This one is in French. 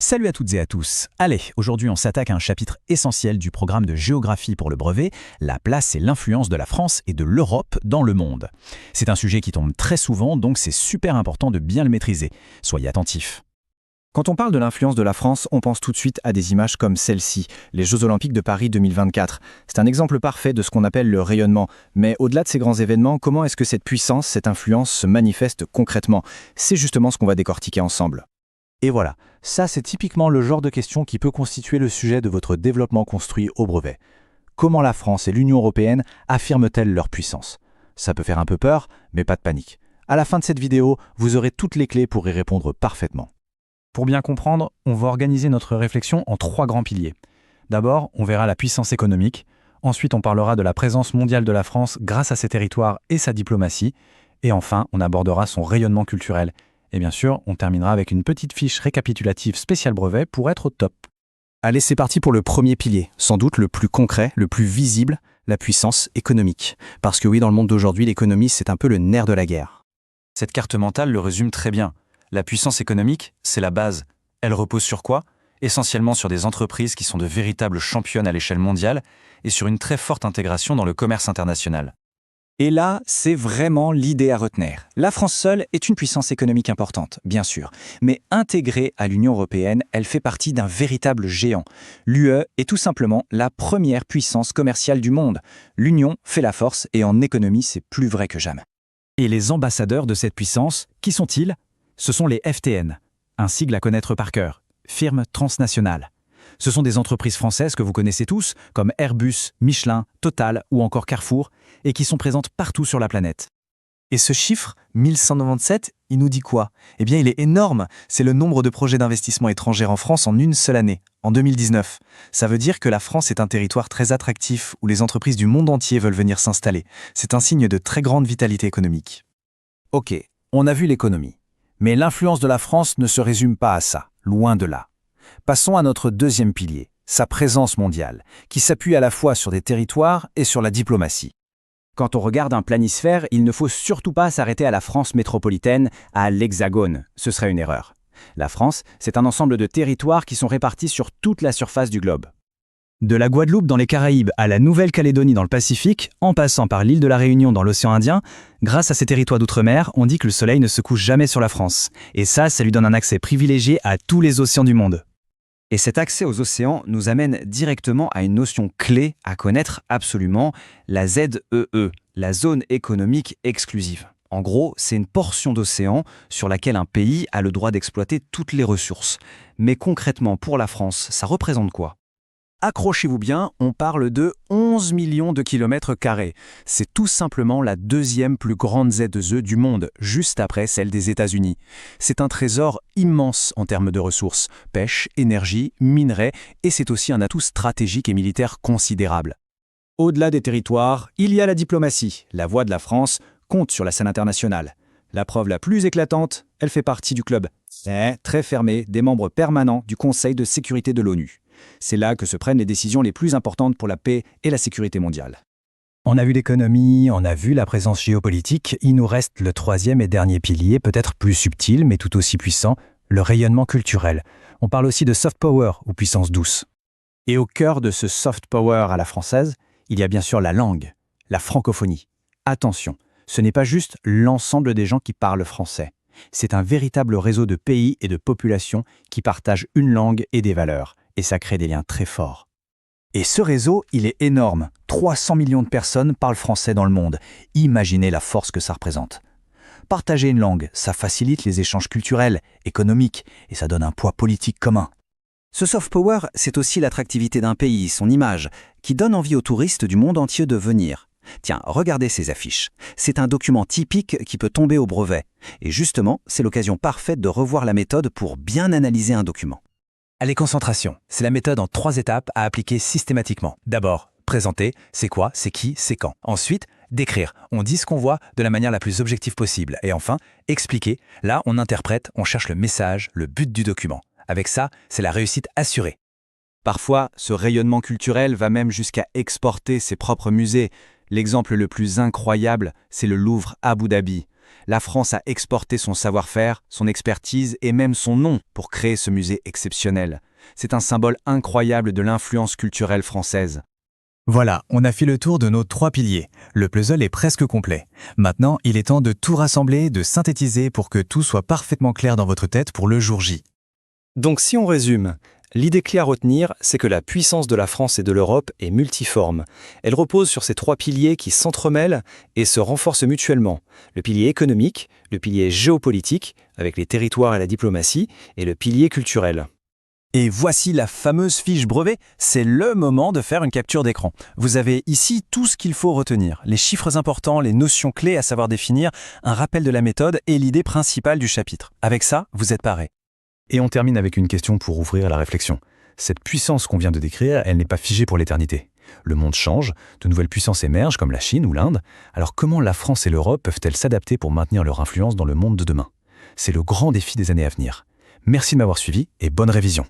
Salut à toutes et à tous. Allez, aujourd'hui on s'attaque à un chapitre essentiel du programme de géographie pour le brevet, la place et l'influence de la France et de l'Europe dans le monde. C'est un sujet qui tombe très souvent, donc c'est super important de bien le maîtriser. Soyez attentifs. Quand on parle de l'influence de la France, on pense tout de suite à des images comme celle-ci, les Jeux Olympiques de Paris 2024. C'est un exemple parfait de ce qu'on appelle le rayonnement. Mais au-delà de ces grands événements, comment est-ce que cette puissance, cette influence se manifeste concrètement? C'est justement ce qu'on va décortiquer ensemble. Et voilà, ça c'est typiquement le genre de question qui peut constituer le sujet de votre développement construit au brevet. Comment la France et l'Union européenne affirment-elles leur puissance? Ça peut faire un peu peur, mais pas de panique. À la fin de cette vidéo, vous aurez toutes les clés pour y répondre parfaitement. Pour bien comprendre, on va organiser notre réflexion en 3 grands piliers. D'abord, on verra la puissance économique. Ensuite, on parlera de la présence mondiale de la France grâce à ses territoires et sa diplomatie. Et enfin, on abordera son rayonnement culturel. Et bien sûr, on terminera avec une petite fiche récapitulative spéciale brevet pour être au top. Allez, c'est parti pour le premier pilier, sans doute le plus concret, le plus visible, la puissance économique. Parce que oui, dans le monde d'aujourd'hui, l'économie, c'est un peu le nerf de la guerre. Cette carte mentale le résume très bien. La puissance économique, c'est la base. Elle repose sur quoi? Essentiellement sur des entreprises qui sont de véritables championnes à l'échelle mondiale et sur une très forte intégration dans le commerce international. Et là, c'est vraiment l'idée à retenir. La France seule est une puissance économique importante, bien sûr. Mais intégrée à l'Union européenne, elle fait partie d'un véritable géant. L'UE est tout simplement la première puissance commerciale du monde. L'Union fait la force et en économie, c'est plus vrai que jamais. Et les ambassadeurs de cette puissance, qui sont-ils? Ce sont les FTN, un sigle à connaître par cœur, firmes transnationales. Ce sont des entreprises françaises que vous connaissez tous, comme Airbus, Michelin, Total ou encore Carrefour, et qui sont présentes partout sur la planète. Et ce chiffre, 1197, il nous dit quoi? Eh bien, il est énorme. C'est le nombre de projets d'investissement étrangers en France en une seule année, en 2019. Ça veut dire que la France est un territoire très attractif où les entreprises du monde entier veulent venir s'installer. C'est un signe de très grande vitalité économique. Ok, on a vu l'économie. Mais l'influence de la France ne se résume pas à ça, loin de là. Passons à notre deuxième pilier, sa présence mondiale, qui s'appuie à la fois sur des territoires et sur la diplomatie. Quand on regarde un planisphère, il ne faut surtout pas s'arrêter à la France métropolitaine, à l'Hexagone. Ce serait une erreur. La France, c'est un ensemble de territoires qui sont répartis sur toute la surface du globe. De la Guadeloupe dans les Caraïbes à la Nouvelle-Calédonie dans le Pacifique, en passant par l'île de la Réunion dans l'océan Indien, grâce à ces territoires d'outre-mer, on dit que le soleil ne se couche jamais sur la France. Et ça lui donne un accès privilégié à tous les océans du monde. Et cet accès aux océans nous amène directement à une notion clé à connaître absolument, la ZEE, la zone économique exclusive. En gros, c'est une portion d'océan sur laquelle un pays a le droit d'exploiter toutes les ressources. Mais concrètement, pour la France, ça représente quoi? Accrochez-vous bien, on parle de 11 millions de kilomètres carrés. C'est tout simplement la deuxième plus grande ZEE du monde, juste après celle des États-Unis. C'est un trésor immense en termes de ressources, pêche, énergie, minerais, et c'est aussi un atout stratégique et militaire considérable. Au-delà des territoires, il y a la diplomatie. La voix de la France compte sur la scène internationale. La preuve la plus éclatante, elle fait partie du club très fermé des membres permanents du Conseil de sécurité de l'ONU. C'est là que se prennent les décisions les plus importantes pour la paix et la sécurité mondiale. On a vu l'économie, on a vu la présence géopolitique, il nous reste le troisième et dernier pilier, peut-être plus subtil mais tout aussi puissant, le rayonnement culturel. On parle aussi de soft power ou puissance douce. Et au cœur de ce soft power à la française, il y a bien sûr la langue, la francophonie. Attention, ce n'est pas juste l'ensemble des gens qui parlent français. C'est un véritable réseau de pays et de populations qui partagent une langue et des valeurs. Et ça crée des liens très forts. Et ce réseau, il est énorme. 300 millions de personnes parlent français dans le monde. Imaginez la force que ça représente. Partager une langue, ça facilite les échanges culturels, économiques, et ça donne un poids politique commun. Ce soft power, c'est aussi l'attractivité d'un pays, son image, qui donne envie aux touristes du monde entier de venir. Tiens, regardez ces affiches. C'est un document typique qui peut tomber au brevet. Et justement, c'est l'occasion parfaite de revoir la méthode pour bien analyser un document. Allez, concentration. C'est la méthode en 3 étapes à appliquer systématiquement. D'abord, présenter, c'est quoi, c'est qui, c'est quand. Ensuite, décrire. On dit ce qu'on voit de la manière la plus objective possible. Et enfin, expliquer. Là, on interprète, on cherche le message, le but du document. Avec ça, c'est la réussite assurée. Parfois, ce rayonnement culturel va même jusqu'à exporter ses propres musées. L'exemple le plus incroyable, c'est le Louvre Abu Dhabi. La France a exporté son savoir-faire, son expertise et même son nom pour créer ce musée exceptionnel. C'est un symbole incroyable de l'influence culturelle française. Voilà, on a fait le tour de nos 3 piliers. Le puzzle est presque complet. Maintenant, il est temps de tout rassembler, de synthétiser pour que tout soit parfaitement clair dans votre tête pour le jour J. Donc si on résume, l'idée clé à retenir, c'est que la puissance de la France et de l'Europe est multiforme. Elle repose sur ces 3 piliers qui s'entremêlent et se renforcent mutuellement. Le pilier économique, le pilier géopolitique, avec les territoires et la diplomatie, et le pilier culturel. Et voici la fameuse fiche brevet. C'est le moment de faire une capture d'écran. Vous avez ici tout ce qu'il faut retenir. Les chiffres importants, les notions clés à savoir définir, un rappel de la méthode et l'idée principale du chapitre. Avec ça, vous êtes parés. Et on termine avec une question pour ouvrir la réflexion. Cette puissance qu'on vient de décrire, elle n'est pas figée pour l'éternité. Le monde change, de nouvelles puissances émergent comme la Chine ou l'Inde. Alors comment la France et l'Europe peuvent-elles s'adapter pour maintenir leur influence dans le monde de demain ? C'est le grand défi des années à venir. Merci de m'avoir suivi et bonne révision.